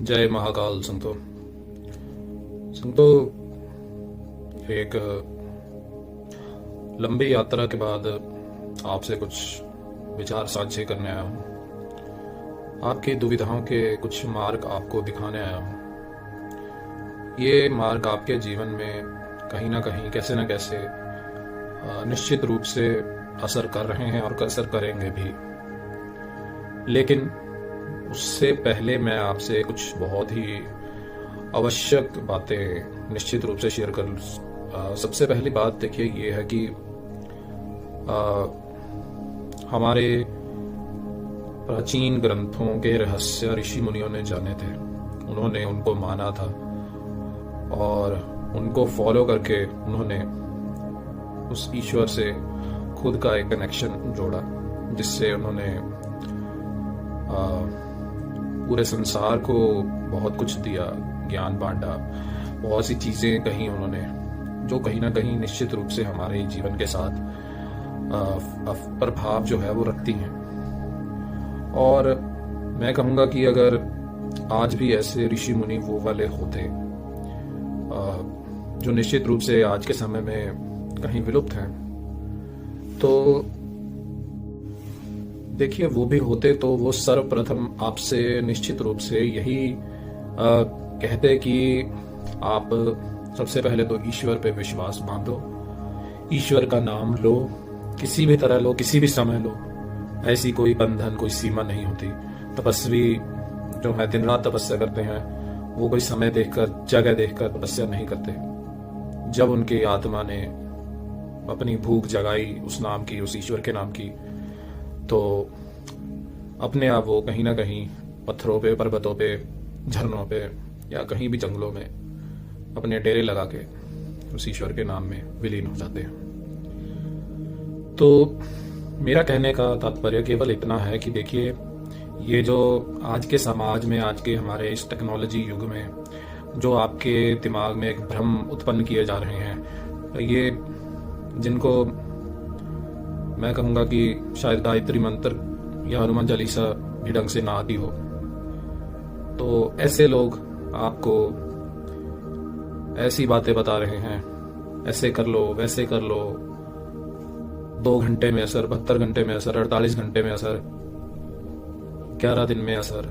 जय महाकाल संतो। संतो, एक लंबी यात्रा के बाद आपसे कुछ विचार साझे करने आया हूँ। आपकी दुविधाओं के कुछ मार्ग आपको दिखाने आया हूँ। ये मार्ग आपके जीवन में कहीं ना कहीं, कैसे न कैसे निश्चित रूप से असर कर रहे हैं और असर करेंगे भी। लेकिन उससे पहले मैं आपसे कुछ बहुत ही आवश्यक बातें निश्चित रूप से शेयर कर लूं। सबसे पहली बात देखिए ये है कि हमारे प्राचीन ग्रंथों के रहस्य ऋषि मुनियों ने जाने थे, उन्होंने उनको माना था और उनको फॉलो करके उन्होंने उस ईश्वर से खुद का एक कनेक्शन जोड़ा, जिससे उन्होंने पूरे संसार को बहुत कुछ दिया, ज्ञान बांटा, बहुत सी चीजें कही उन्होंने, जो कहीं ना कहीं निश्चित रूप से हमारे जीवन के साथ प्रभाव जो है वो रखती हैं। और मैं कहूँगा कि अगर आज भी ऐसे ऋषि मुनि वो वाले होते जो निश्चित रूप से आज के समय में कहीं विलुप्त हैं, तो देखिए वो भी होते तो वो सर्वप्रथम आपसे निश्चित रूप से यही कहते कि आप सबसे पहले तो ईश्वर पे विश्वास बांधो, ईश्वर का नाम लो, किसी भी तरह लो, किसी भी समय लो। ऐसी कोई बंधन, कोई सीमा नहीं होती। तपस्वी जो है दिन रात तपस्या करते हैं, वो कोई समय देखकर, जगह देखकर तपस्या नहीं करते। जब उनकी आत्मा ने अपनी भूख जगाई उस नाम की, उस ईश्वर के नाम की, तो अपने आप वो कहीं ना कहीं पत्थरों पे, पर्वतों पे, झरनों पे या कहीं भी जंगलों में अपने डेरे लगा के उस ईश्वर के नाम में विलीन हो जाते हैं। तो मेरा कहने का तात्पर्य केवल इतना है कि देखिए, ये जो आज के समाज में, आज के हमारे इस टेक्नोलॉजी युग में जो आपके दिमाग में एक भ्रम उत्पन्न किए जा रहे हैं, ये जिनको मैं कहूँगा कि शायद गायत्री मंत्र या हनुमान चालीसा भी ढंग से ना आती हो, तो ऐसे लोग आपको ऐसी बातें बता रहे हैं, ऐसे कर लो, वैसे कर लो, 2 घंटे में असर, 72 घंटे में असर, 48 घंटे में असर, 11 दिन में असर।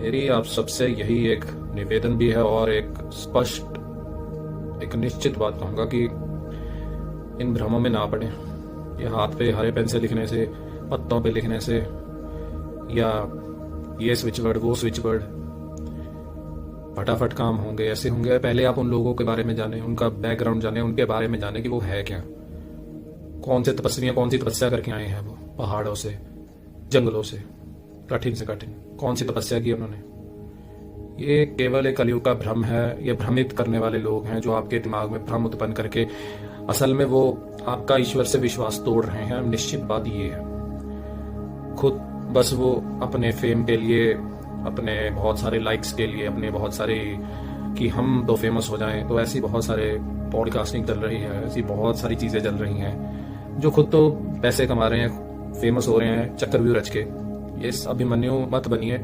मेरी आप सबसे यही एक निवेदन भी है और एक स्पष्ट, एक निश्चित बात कहूंगा कि इन भ्रमों में ना पड़े। ये हाथ पे हरे पेन से लिखने से, पत्तों पे लिखने से, या ये स्विच वर्ड, वो स्विच वर्ड, फटाफट काम होंगे, ऐसे होंगे। पहले आप उन लोगों के बारे में जाने, उनका बैकग्राउंड जाने, उनके बारे में जाने कि वो है क्या, कौन से तपस्वियां, कौन सी तपस्या करके आए हैं वो, पहाड़ों से, जंगलों से, कठिन से कठिन कौन सी तपस्या की उन्होंने। ये केवल एक कलयुग का भ्रम है। ये भ्रमित करने वाले लोग हैं जो आपके दिमाग में भ्रम उत्पन्न करके असल में वो आपका ईश्वर से विश्वास तोड़ रहे हैं। निश्चित बात ये है, खुद बस वो अपने फेम के लिए, अपने बहुत सारे लाइक्स के लिए, अपने बहुत सारे कि हम तो फेमस हो जाएं, तो ऐसी बहुत सारे पॉडकास्टिंग चल रही है, ऐसी बहुत सारी चीजें चल रही हैं जो खुद तो पैसे कमा रहे हैं, फेमस हो रहे हैं चक्रव्यूह रच के। ये अभिमन्यु मत बनिए,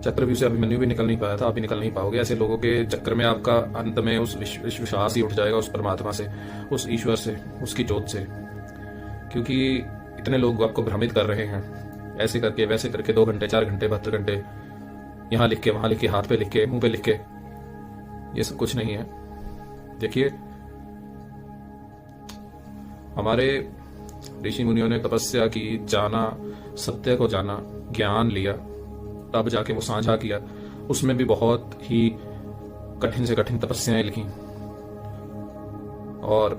चक्रव्यूह से अभिमन्यु भी निकल नहीं पाया था, आप भी निकल नहीं पाओगे। ऐसे लोगों के चक्कर में आपका अंत में उस विश्वास ही उठ जाएगा उस परमात्मा से, उस ईश्वर से, उसकी जोत से। क्योंकि इतने लोग आपको भ्रमित कर रहे हैं, ऐसे करके वैसे करके, 2 घंटे, 4 घंटे, 72 घंटे, यहाँ लिख के, वहां लिख के, हाथ पे लिख के, मुंह पे लिख के। ये सब कुछ नहीं है। देखिए, हमारे ऋषि मुनियों ने तपस्या की, जाना, सत्य को जाना, ज्ञान लिया, तब जाके वो साझा किया। उसमें भी बहुत ही कठिन से कठिन तपस्याएं लिखी। और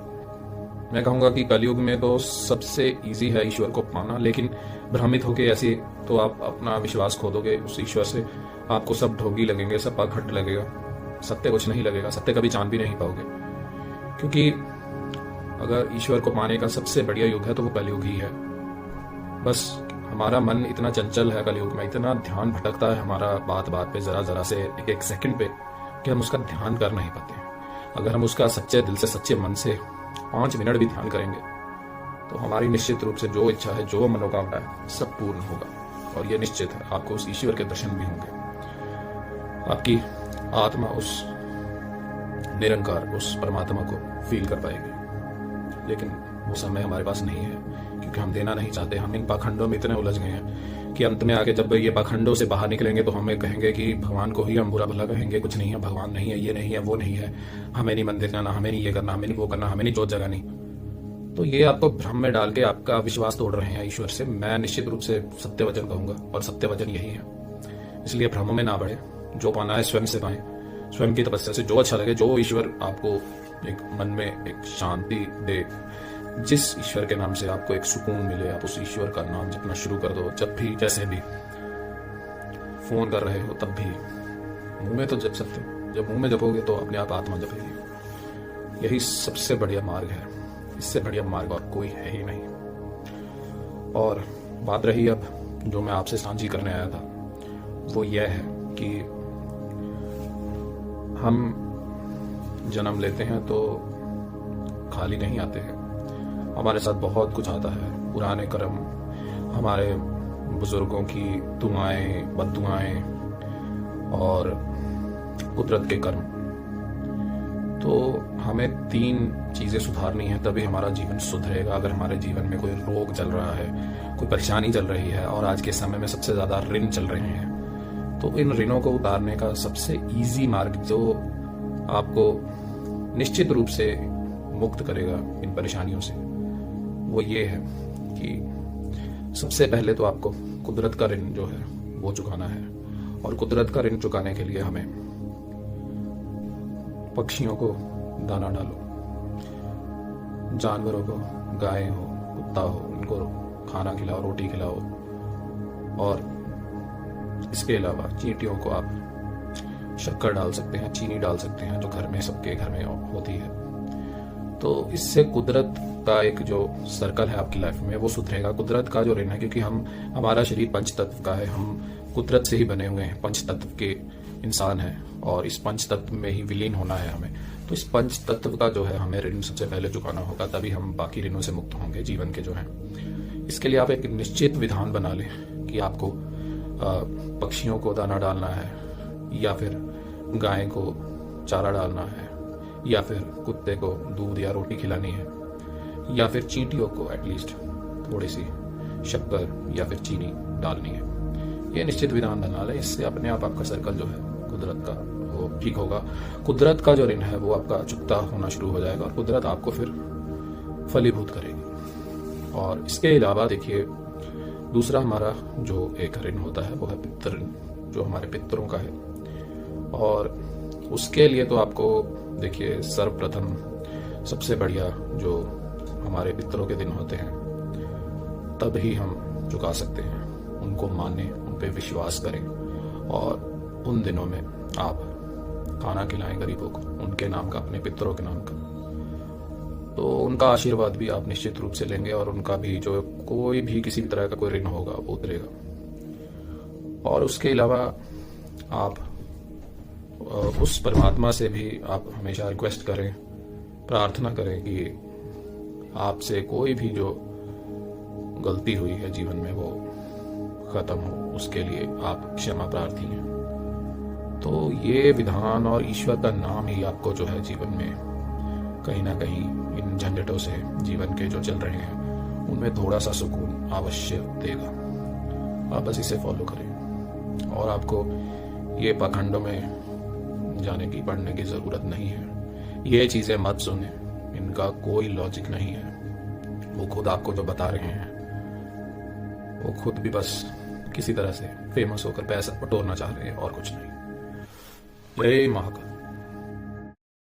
मैं कहूंगा कि कलयुग में तो सबसे इजी है ईश्वर को पाना, लेकिन भ्रमित होके ऐसे तो आप अपना विश्वास खो दोगे उस ईश्वर से। आपको सब ढोंगी लगेंगे, सब पाखंड लगेगा, सत्य कुछ नहीं लगेगा, सत्य कभी जान भी नहीं पाओगे। क्योंकि अगर ईश्वर को पाने का सबसे बढ़िया युग है तो वो कलयुग ही है। बस हमारा मन इतना चंचल है कलयुग में, इतना ध्यान भटकता है हमारा बात बात पे, जरा जरा से, एक एक सेकंड पे, कि हम उसका ध्यान कर नहीं पाते। अगर हम उसका सच्चे दिल से, सच्चे मन से 5 मिनट भी ध्यान करेंगे तो हमारी निश्चित रूप से जो इच्छा है, जो मनोकामना है, सब पूर्ण होगा। और ये निश्चित है आपको उस ईश्वर के दर्शन भी होंगे। आपकी आत्मा उस निरंकार, उस परमात्मा को फील कर पाएगी। लेकिन वो समय हमारे पास नहीं है, क्योंकि हम देना नहीं चाहते। हम इन पाखंडों में इतने उलझ गए हैं कि अंत में आके जब ये पाखंडों से बाहर निकलेंगे तो हमें कहेंगे कि भगवान को ही हम बुरा भला कहेंगे, कुछ नहीं है, भगवान नहीं है, ये नहीं है, वो नहीं है, हमें नहीं मंदिर जाना, हमें नहीं ये करना, हमें नहीं वो करना, हमें नहीं जोत जगानी। तो ये आपको भ्रम में डाल के आपका विश्वास तोड़ रहे हैं ईश्वर से। मैं निश्चित रूप से सत्य वचन कहूंगा, और सत्य वचन यही है। इसलिए भ्रमों में ना बढ़े। जो पाना है स्वयं से पाएं, स्वयं की तपस्या से, जो अच्छा लगे, जो ईश्वर आपको एक मन में एक शांति दे, जिस ईश्वर के नाम से आपको एक सुकून मिले, आप उस ईश्वर का नाम जपना शुरू कर दो। जब भी, जैसे भी फोन कर रहे हो, तब भी मुंह में तो जप सकते हो। जब मुंह में जपोगे तो अपने आप आत्मा जपेगी। यही सबसे बढ़िया मार्ग है। इससे बढ़िया मार्ग और कोई है ही नहीं। और बात रही अब जो मैं आपसे साझी करने आया था, वो यह है कि हम जन्म लेते हैं तो खाली नहीं आते हैं। हमारे साथ बहुत कुछ आता है। पुराने कर्म, हमारे बुजुर्गों की दुआएं, बद्दुआएं और कुदरत के कर्म। तो हमें 3 चीजें सुधारनी है, तभी हमारा जीवन सुधरेगा। अगर हमारे जीवन में कोई रोग चल रहा है, कोई परेशानी चल रही है, और आज के समय में सबसे ज्यादा ऋण चल रहे हैं, तो इन ऋणों को उतारने का सबसे इजी मार्ग, जो आपको निश्चित रूप से मुक्त करेगा इन परेशानियों से, वो ये है कि सबसे पहले तो आपको कुदरत का ऋण जो है वो चुकाना है। और कुदरत का ऋण चुकाने के लिए हमें पक्षियों को दाना डालो, जानवरों को, गाय हो, कुत्ता हो, उनको खाना खिलाओ, रोटी खिलाओ। और इसके अलावा चींटियों को आप शक्कर डाल सकते हैं, चीनी डाल सकते हैं, जो घर में, सबके घर में होती है। तो इससे कुदरत का एक जो सर्कल है आपकी लाइफ में, वो सुधरेगा। कुदरत का जो ऋण है, क्योंकि हमारा शरीर पंच तत्व का है, हम कुदरत से ही बने हुए हैं, पंच तत्व के इंसान हैं, और इस पंच तत्व में ही विलीन होना है हमें। तो इस पंच तत्व का जो है हमें ऋण सबसे पहले चुकाना होगा, तभी हम बाकी ऋणों से मुक्त होंगे जीवन के जो है। इसके लिए आप एक निश्चित विधान बना लें कि आपको पक्षियों को दाना डालना है, या फिर गाय को चारा डालना है, या फिर कुत्ते को दूध या रोटी खिलानी है, या फिर चींटियों को एटलीस्ट थोड़ी सी शक्कर या फिर चीनी डालनी है। ये निश्चित विधान बना लें। इससे अपने आप आपका सर्कल जो है कुदरत का, वो ठीक होगा। कुदरत का जो ऋण है वो आपका चुकता होना शुरू हो जाएगा, और कुदरत आपको फिर फलीभूत करेगी। और इसके अलावा देखिए, दूसरा हमारा जो एक ऋण होता है वो है पितृ ऋण, जो हमारे पितरों का है। और उसके लिए तो आपको देखिए, सर्वप्रथम सबसे बढ़िया जो हमारे पितरों के दिन होते हैं, तब ही हम चुका सकते हैं। उनको माने, उन पे विश्वास करें, और उन दिनों में आप खाना खिलाएं गरीबों को, उनके नाम का, अपने पितरों के नाम का। तो उनका आशीर्वाद भी आप निश्चित रूप से लेंगे, और उनका भी जो कोई भी किसी भी तरह का कोई ऋण होगा वो उतरेगा। और उसके अलावा आप उस परमात्मा से भी आप हमेशा रिक्वेस्ट करें, प्रार्थना करें कि आपसे कोई भी जो गलती हुई है जीवन में वो खत्म हो, उसके लिए आप क्षमा प्रार्थी हैं। तो ये विधान और ईश्वर का नाम ही आपको जो है जीवन में कहीं ना कहीं इन झंझटों से, जीवन के जो चल रहे हैं, उनमें थोड़ा सा सुकून अवश्य देगा। आप बस इसे फॉलो करें, और आपको ये पाखंडों में जाने की, पढ़ने की जरूरत नहीं है। ये चीजें मत सुने, इनका कोई लॉजिक नहीं है। वो खुद आपको जो बता रहे हैं, वो खुद भी बस किसी तरह से फेमस होकर पैसा बटोरना चाह रहे हैं, और कुछ नहीं। जय महाकाल।